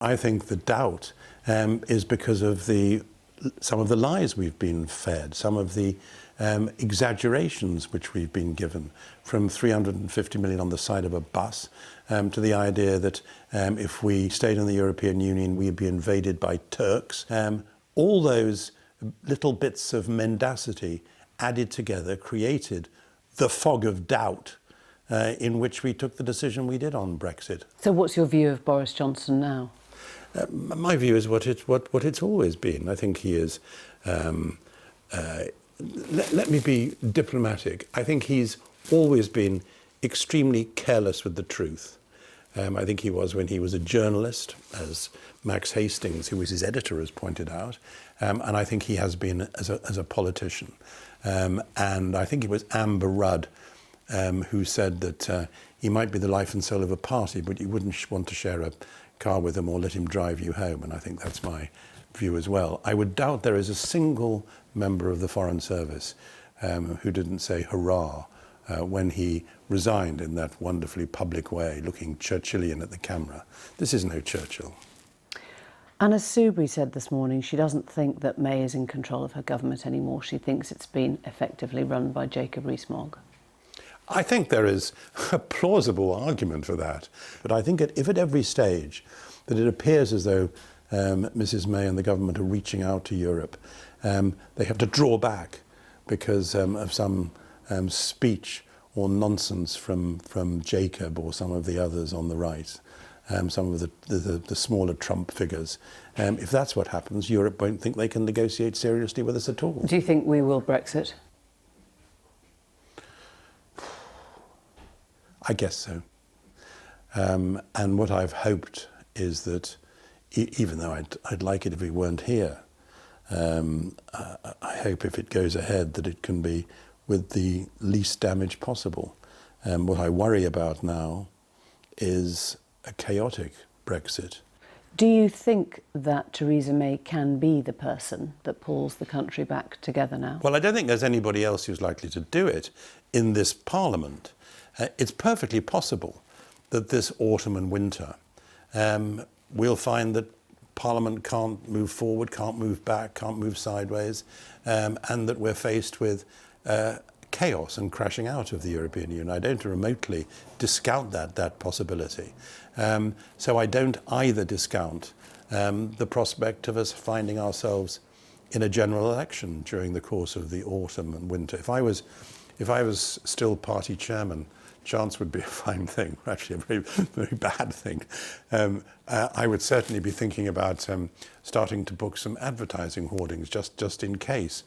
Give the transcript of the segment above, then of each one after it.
I think the doubt is because of some of the lies we've been fed, some of the exaggerations which we've been given, from 350 million on the side of a bus to the idea that if we stayed in the European Union, we'd be invaded by Turks. All those little bits of mendacity added together created the fog of doubt in which we took the decision we did on Brexit. So what's your view of Boris Johnson now? My view is what it's always been. I think he is, let me be diplomatic, I think he's always been extremely careless with the truth. I think he was when he was a journalist, as Max Hastings, who was his editor, has pointed out, and I think he has been as a politician. And I think it was Amber Rudd who said that he might be the life and soul of a party, but you wouldn't want to share a car with him or let him drive you home, and I think that's my view as well. I would doubt there is a single member of the Foreign Service who didn't say hurrah when he resigned in that wonderfully public way, looking Churchillian at the camera. This is no Churchill. Anna Soubry said this morning she doesn't think that May is in control of her government anymore. She thinks it's been effectively run by Jacob Rees-Mogg. I think there is a plausible argument for that. But I think if at every stage that it appears as though Mrs May and the government are reaching out to Europe, they have to draw back because of some speech or nonsense from Jacob or some of the others on the right, some of the smaller Trump figures. If that's what happens, Europe won't think they can negotiate seriously with us at all. Do you think we will Brexit? I guess so. And what I've hoped is that, even though I'd like it if we weren't here, I hope if it goes ahead that it can be with the least damage possible. What I worry about now is a chaotic Brexit. Do you think that Theresa May can be the person that pulls the country back together now? Well, I don't think there's anybody else who's likely to do it in this Parliament. It's perfectly possible that this autumn and winter we'll find that Parliament can't move forward, can't move back, can't move sideways, and that we're faced with chaos and crashing out of the European Union. I don't remotely discount that possibility. So I don't either discount the prospect of us finding ourselves in a general election during the course of the autumn and winter. If I was still party chairman, chance would be a fine thing, actually a very, very bad thing. I would certainly be thinking about starting to book some advertising hoardings just in case.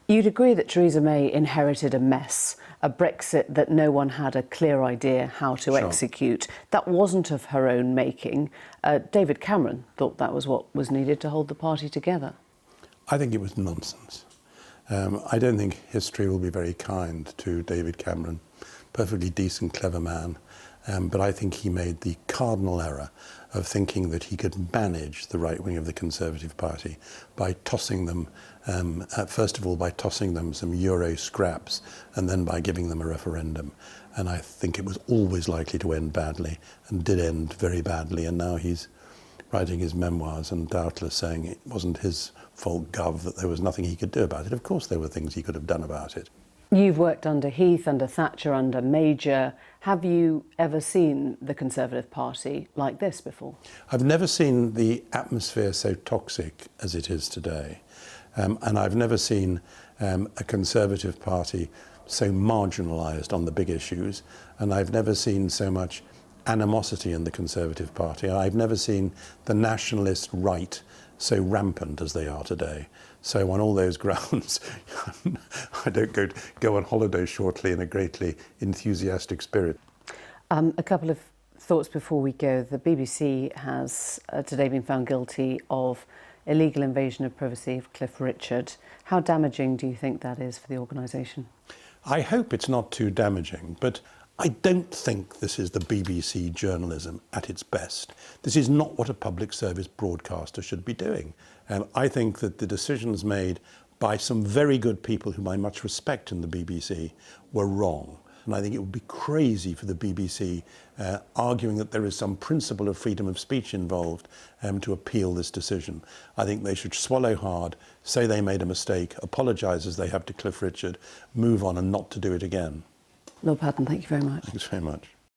You'd agree that Theresa May inherited a mess, a Brexit that no one had a clear idea how to execute. That wasn't of her own making. David Cameron thought that was what was needed to hold the party together. I think it was nonsense. I don't think history will be very kind to David Cameron. Perfectly decent, clever man, but I think he made the cardinal error of thinking that he could manage the right wing of the Conservative Party by tossing them, first of all, by tossing them some Euro scraps, and then by giving them a referendum. And I think it was always likely to end badly, and did end very badly, and now he's writing his memoirs and doubtless saying it wasn't his fault, Gov, that there was nothing he could do about it. Of course there were things he could have done about it. You've worked under Heath, under Thatcher, under Major. Have you ever seen the Conservative Party like this before? I've never seen the atmosphere so toxic as it is today. And I've never seen a Conservative Party so marginalised on the big issues. And I've never seen so much animosity in the Conservative Party. I've never seen the nationalist right so rampant as they are today. So on all those grounds, I don't go on holiday shortly in a greatly enthusiastic spirit. A couple of thoughts before we go. The BBC has today been found guilty of illegal invasion of privacy of Cliff Richard. How damaging do you think that is for the organisation? I hope it's not too damaging, but I don't think this is the BBC journalism at its best. This is not what a public service broadcaster should be doing. I think that the decisions made by some very good people whom I much respect in the BBC were wrong. And I think it would be crazy for the BBC, arguing that there is some principle of freedom of speech involved, to appeal this decision. I think they should swallow hard, say they made a mistake, apologise as they have to Cliff Richard, move on and not to do it again. Lord Patten, thank you very much. Thanks very much.